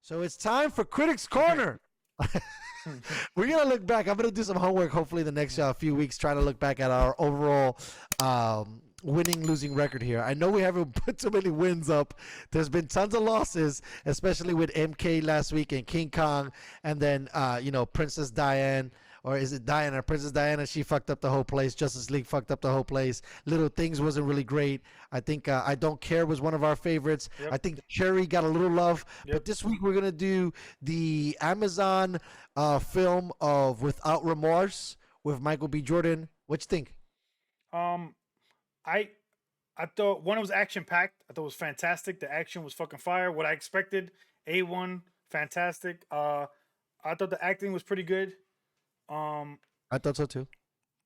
So it's time for Critics Corner. We're gonna look back. I'm gonna do some homework. Hopefully, the next few weeks, trying to look back at our overall winning losing record here. I know we haven't put too many wins up. There's been tons of losses, especially with MK last week and King Kong, and then Princess Diane. Or is it Diana? Princess Diana, she fucked up the whole place. Justice League fucked up the whole place. Little Things wasn't really great. I think I Don't Care was one of our favorites. Yep. I think Cherry got a little love. Yep. But this week we're going to do the Amazon film of Without Remorse with Michael B. Jordan. What you think? I I thought one, it was action packed. I thought it was fantastic. The action was fucking fire. What I expected. A1, fantastic. I thought the acting was pretty good. I thought so too.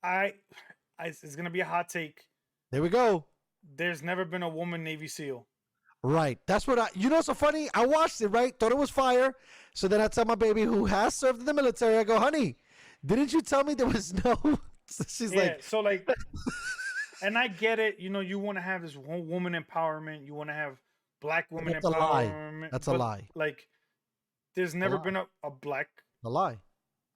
I it's gonna be a hot take. There we go. There's never been a woman Navy SEAL. Right. That's what what's so funny? I watched it, right? Thought it was fire. So then I tell my baby who has served in the military, I go, honey, didn't you tell me there was no? She's like, so like, and I get it. You know, you want to have this woman empowerment. You want to have black women that's empowerment. A lie. That's a lie. Like, there's never been a black. A lie.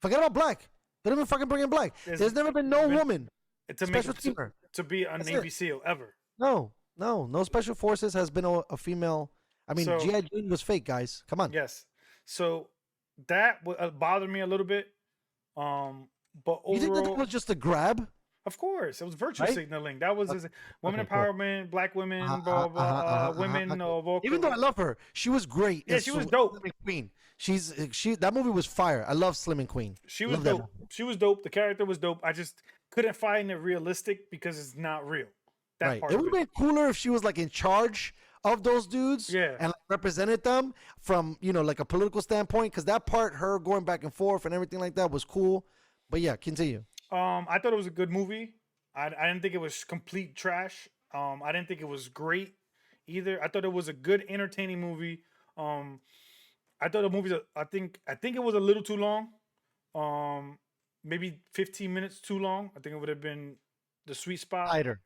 Forget about black. They don't even fucking bring in black. There's never been no woman. To be a Navy SEAL ever. No special forces has been a female. I mean, G.I. Jane was fake, guys. Come on. Yes. So that bothered me a little bit. But overall, you think that was just a grab? Of course, it was virtue signaling. That was women empowerment, cool. Black women, women of all. Even though I love her, she was great. Yeah, she was dope. Slim Queen. That movie was fire. I love Slim and Queen. She was dope. She was dope. The character was dope. I just couldn't find it realistic because it's not real. That part. It would have been cooler if she was like in charge of those dudes, and like, represented them from like a political standpoint. Because that part, her going back and forth and everything like that, was cool. But yeah, continue. I thought it was a good movie. I didn't think it was complete trash. I didn't think it was great either. I thought it was a good, entertaining movie. I thought the movie. I think it was a little too long. Maybe 15 minutes too long. I think it would have been the sweet spot. Lighter.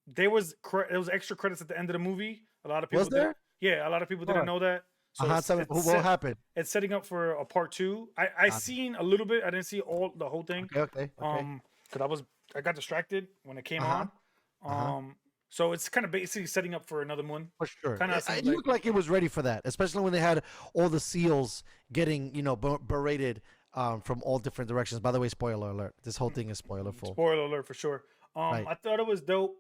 There was extra credits at the end of the movie. A lot of people. Was there? Yeah, a lot of people didn't know that. So what happened? It's setting up for a part 2. I seen a little bit. I didn't see the whole thing. Okay. Because I got distracted when it came on. So it's kind of basically setting up for another one. For sure. It looked like it was ready for that, especially when they had all the SEALs getting berated from all different directions. By the way, spoiler alert. This whole thing is spoiler full. Spoiler alert for sure. I thought it was dope.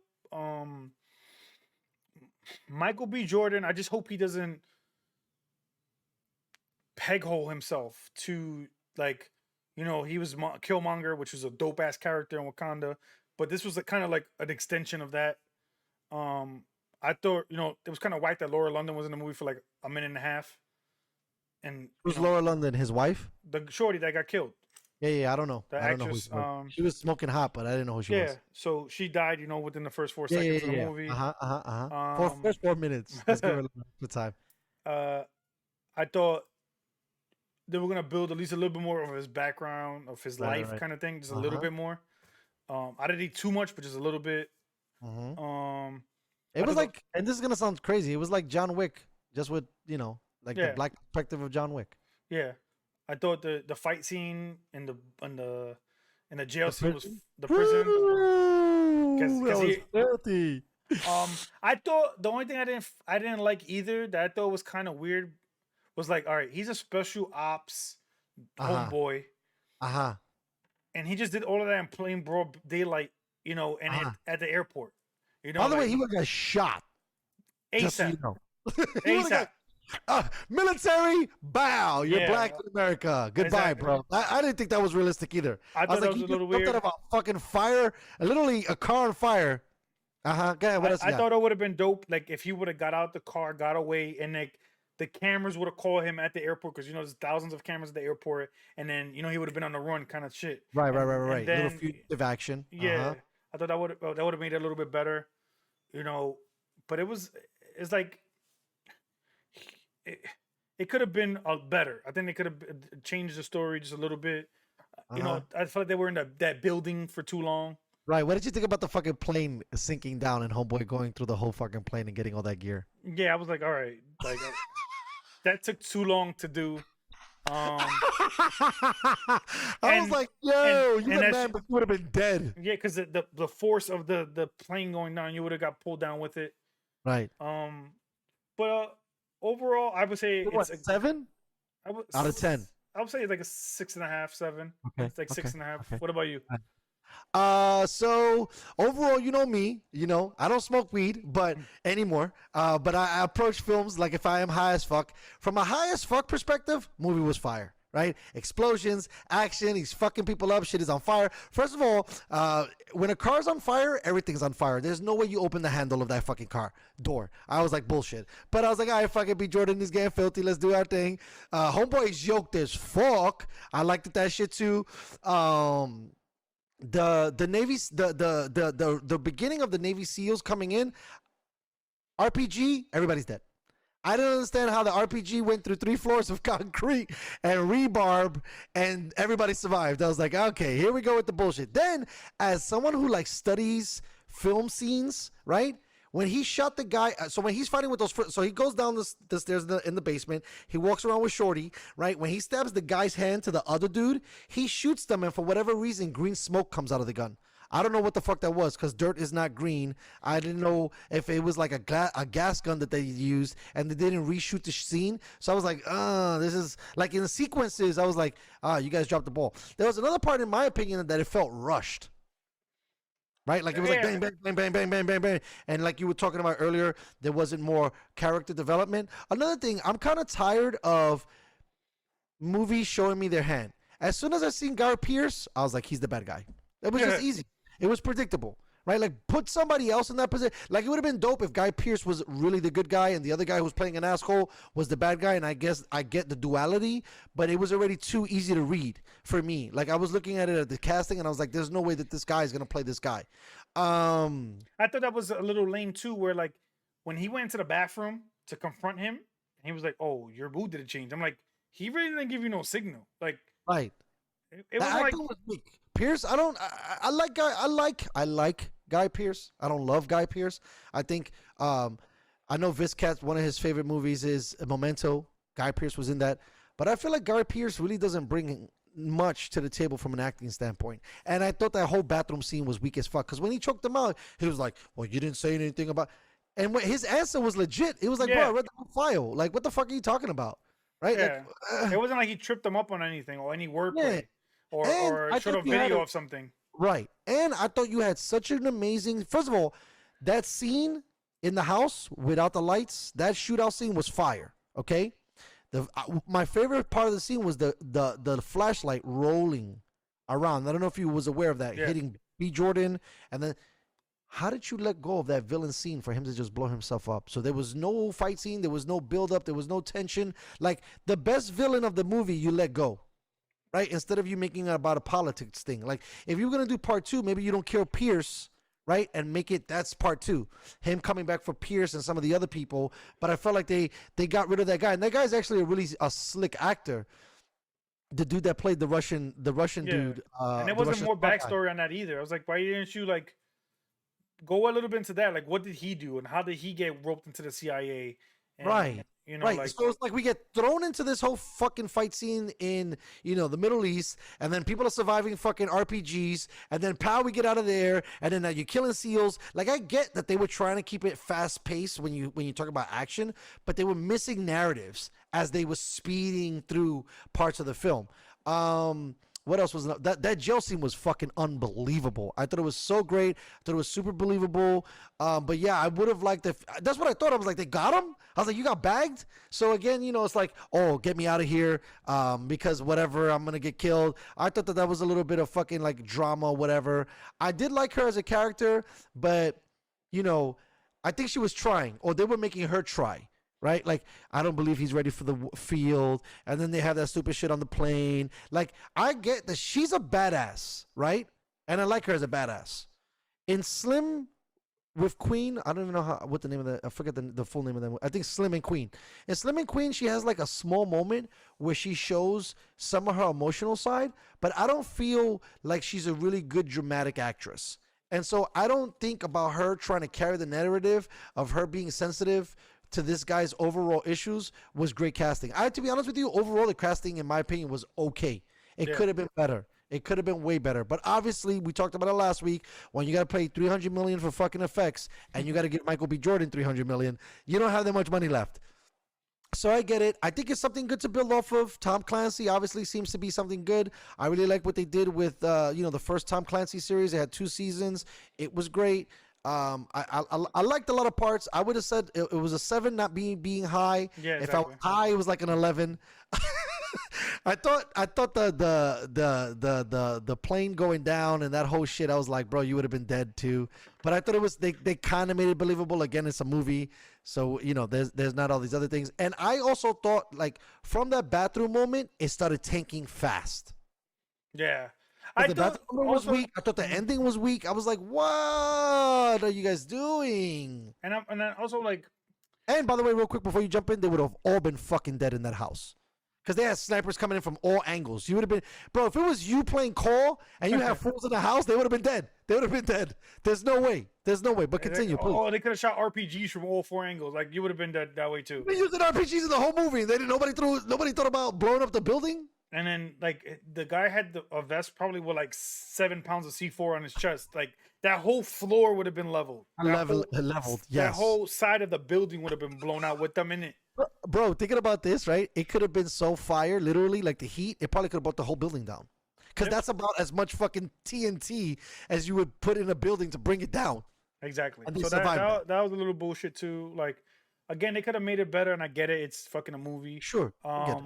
Michael B. Jordan. I just hope he doesn't peghole himself to he was Killmonger, which was a dope ass character in Wakanda, but this was kind of like an extension of that. I thought it was kind of whack that Laura London was in the movie for like a minute and a half. And who's Laura London? His wife? The shorty that got killed. Yeah, I don't know. The actress. She was smoking hot, but I didn't know who she was. Yeah, so she died, within the first 4 seconds of the movie. For first 4 minutes. Let's give her the time. I thought they were gonna build at least a little bit more of his background, of his life, kind of thing, just a little bit more. I didn't need too much, but just a little bit. It was like, and this is gonna sound crazy. It was like John Wick, just with the black perspective of John Wick. Yeah, I thought the fight scene in the jail scene was the prison. Because he filthy. I thought the only thing I didn't like either that I thought was kind of weird was like, all right, he's a special ops homeboy, and he just did all of that in plain broad daylight, at the airport. By the way, he would have got shot. ASAP. ASAP. Military bow. You're black in America. Goodbye, bro. I didn't think that was realistic either. I thought that was a little weird. About fucking fire, literally a car on fire. Go ahead. What else? I thought it would have been dope, like if he would have got out the car, got away, and like the cameras would have called him at the airport because there's thousands of cameras at the airport, and then he would have been on the run, kind of shit. Right. Then, little fugitive action. Yeah, I thought that would have made it a little bit better, but it's like. It could have been better. I think they could have changed the story just a little bit. I felt like they were in that building for too long. Right. What did you think about the fucking plane sinking down and homeboy going through the whole fucking plane and getting all that gear? Yeah, I was like, all right. Like, that took too long to do. Um, I was and like, yo, you and the that's man, but you would have been dead. yeah, because the force of the plane going down, you would have got pulled down with it. Right. Um, but overall, I would say You're it's what, a 7 I would out of 10? I would say it's like a 6.5, 7. Okay. It's like Okay. 6.5. Okay. What about you? So overall, you know me, I don't smoke weed, but anymore. But I approach films like if I am high as fuck. From a high as fuck perspective, movie was fire. Right? Explosions, action, he's fucking people up, shit is on fire. First of all, when a car's on fire, everything's on fire. There's no way you open the handle of that fucking car door. I was like, bullshit. But I was like, all right, fucking B. Jordan is getting filthy. Let's do our thing. Homeboy's yoked as fuck. I liked that shit too. The Navy's the beginning of the Navy SEALs coming in, RPG, everybody's dead. I didn't understand how the RPG went through 3 floors of concrete and rebarb and everybody survived. I was like, okay, here we go with the bullshit. Then, as someone who like studies film scenes, right? When he shot the guy, so when he's fighting with those, so he goes down the stairs in the basement. He walks around with Shorty, right? When he stabs the guy's hand to the other dude, he shoots them, and for whatever reason, green smoke comes out of the gun. I don't know what the fuck that was because dirt is not green. I didn't know if it was like a gas gun that they used and they didn't reshoot the scene. So I was like, this is like in the sequences. I was like, you guys dropped the ball. There was another part, in my opinion, that it felt rushed. Right? Like it was like bang, bang, bang, bang, bang, bang, bang, bang. And like you were talking about earlier, there wasn't more character development. Another thing, I'm kind of tired of movies showing me their hand. As soon as I seen Guy Pearce, I was like, he's the bad guy. It was just easy. It was predictable, right? Like put somebody else in that position. Like it would have been dope if Guy Pearce was really the good guy and the other guy who was playing an asshole was the bad guy. And I guess I get the duality, but it was already too easy to read for me. Like I was looking at it at the casting and I was like, there's no way that this guy is going to play this guy. I thought that was a little lame too, where like when he went into the bathroom to confront him, he was like, "Oh, your mood didn't change." I'm like, he really didn't give you no signal. Like, right. It was like was weak. Pearce, I like Guy Pearce. I don't love Guy Pearce. I think I know Viscat, one of his favorite movies is Memento. Guy Pearce was in that. But I feel like Guy Pearce really doesn't bring much to the table from an acting standpoint. And I thought that whole bathroom scene was weak as fuck. Because when he choked him out, he was like, well, you didn't say anything about... And when his answer was legit. It was like, bro, I read the whole file. Like, what the fuck are you talking about? Right? Yeah. Like, it wasn't like he tripped him up on anything or any wordplay or showed a video of something. Right. And I thought you had such an amazing... First of all, that scene in the house without the lights, that shootout scene was fire. Okay? My favorite part of the scene was the flashlight rolling around. I don't know if you was aware of that, hitting B. Jordan. And then how did you let go of that villain scene for him to just blow himself up? So there was no fight scene. There was no build up. There was no tension. Like the best villain of the movie, you let go. Right? Instead of you making it about a politics thing. Like if you're going to do part 2, maybe you don't kill Pierce, right? And make it, that's part 2. Him coming back for Pierce and some of the other people. But I felt like they got rid of that guy. And that guy's actually a slick actor. The dude that played the Russian dude. And there wasn't more backstory on that either. I was like, why didn't you like go a little bit into that? Like, what did he do and how did he get roped into the CIA? And, right. You know, right. like, so it's like we get thrown into this whole fucking fight scene in, the Middle East, and then people are surviving fucking RPGs, and then we get out of there, and then you're killing SEALs. Like I get that they were trying to keep it fast paced when you talk about action, but they were missing narratives as they were speeding through parts of the film. What else was that jail scene was fucking unbelievable. I thought it was so great. I thought it was super believable. But yeah, I would have liked if that's what I thought. I was like, they got him? I was like, you got bagged? So again, it's like, oh, get me out of here. Because whatever, I'm gonna get killed. I thought that was a little bit of fucking like drama, whatever. I did like her as a character, but I think she was trying, or they were making her try. Right? Like, I don't believe he's ready for the field. And then they have that stupid shit on the plane. Like, I get that she's a badass, right? And I like her as a badass. In Slim with Queen, I don't even know what the name of I forget the full name of them. I think Slim and Queen. In Slim and Queen, she has like a small moment where she shows some of her emotional side, but I don't feel like she's a really good dramatic actress. And so I don't think about her trying to carry the narrative of her being sensitive to this guy's overall issues was great casting. To be honest with you, overall the casting, in my opinion, was okay. It Yeah. could have been better. It could have been way better. But obviously, we talked about it last week. When you got to pay $300 million for fucking effects, and you got to give Michael B. Jordan $300 million, you don't have that much money left. So I get it. I think it's something good to build off of. Tom Clancy obviously seems to be something good. I really like what they did with the first Tom Clancy series. They had 2 seasons. It was great. I liked a lot of parts. I would have said it was a 7, not being high. Yeah, If I was exactly. high, it was like an 11. I thought the plane going down and that whole shit. I was like, bro, you would have been dead too. But I thought it was they kind of made it believable. Again, it's a movie, so there's not all these other things. And I also thought, like, from that bathroom moment, it started tanking fast. Yeah. I But the thought bathroom moment was also, weak. I thought the Mhm. ending was weak. I was like, what are you guys doing? And then also like, And by the way, real quick before you jump in, they would have all been fucking dead in that house. Because they had snipers coming in from all angles. You would have been, bro, if it was you playing Call and you had fools in the house, they would have been dead. They would have been dead. There's no way. There's no way. But continue, please. oh, they could have shot RPGs from all 4 angles. Like, you would have been that way too. They used RPGs in the whole movie. They didn't. Nobody thought about blowing up the building. And then, like, the guy had a vest probably with like 7 pounds of C4 on his chest. Like, that whole floor would have been leveled. Leveled. That Yes. whole side of the building would have been blown out with them in it. Bro, thinking about this, right? It could have been so fire, literally, like the heat. It probably could have brought the whole building down. Because Yep. that's about as much fucking TNT as you would put in a building to bring it down. Exactly. And they So survived that was a little bullshit too. Like, again, they could have made it better, and I get it. It's fucking a movie. Sure. I get it.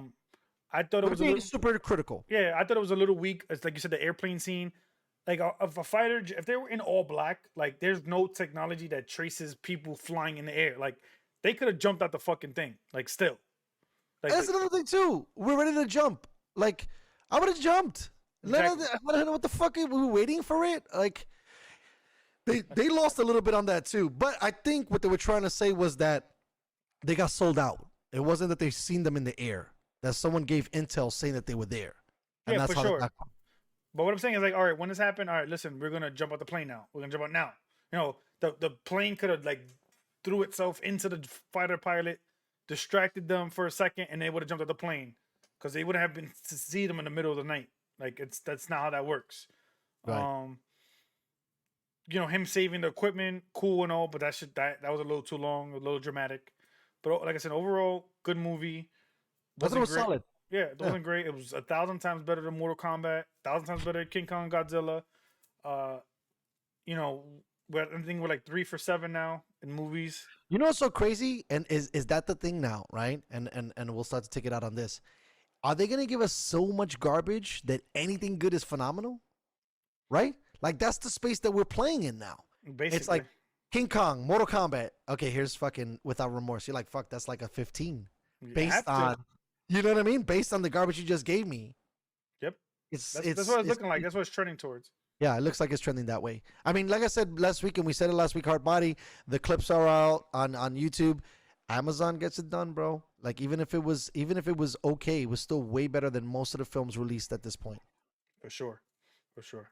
I thought it But was a being little. super critical. Yeah, I thought it was a little weak. It's like you said, the airplane scene. Like, if a fighter, if they were in all black, like, there's no technology that traces people flying in the air. Like, they could have jumped out the fucking thing. Like, still. Like, That's another thing too. We're ready to jump. Like, I would have jumped. Exactly. I don't know what the fuck we were waiting for it. Like, they lost a little bit on that too. But I think what they were trying to say was that they got sold out. It wasn't that they seen them in the air. That someone gave intel saying that they were there. And Yeah, that's for how they sure. got. But what I'm saying is, like, all right, when this happened, all right, listen, we're gonna jump out the plane now. We're gonna jump out now. The plane could have, like, threw itself into the fighter pilot, distracted them for a second, and they would have jumped out the plane because they would have been to see them in the middle of the night. Like, that's not how that works. Right. Him saving the equipment, cool and all, but that was a little too long, a little dramatic. But like I said, overall, good movie. I thought it was great. solid. Yeah, it wasn't great. It was 1,000 times better than Mortal Kombat, 1,000 times better than King Kong Godzilla. You know, I think we're like 3 for 7 now in movies. You know what's so crazy? And is that the thing now, right? And we'll start to take it out on this. Are they gonna give us so much garbage that anything good is phenomenal? Right? Like, that's the space that we're playing in now. Basically, It's like King Kong, Mortal Kombat. Okay, here's fucking Without Remorse. You're like, fuck, that's like a 15. you Based have to. on, you know what I mean? Based on the garbage you just gave me. Yep, It's that's what it's looking like. That's what it's trending towards. Yeah, it looks like it's trending that way. I mean, like I said last week, and we said it last week, Hard Body, the clips are out on YouTube. Amazon gets it done, bro. Like, even if it was okay, it was still way better than most of the films released at this point. For sure. For sure.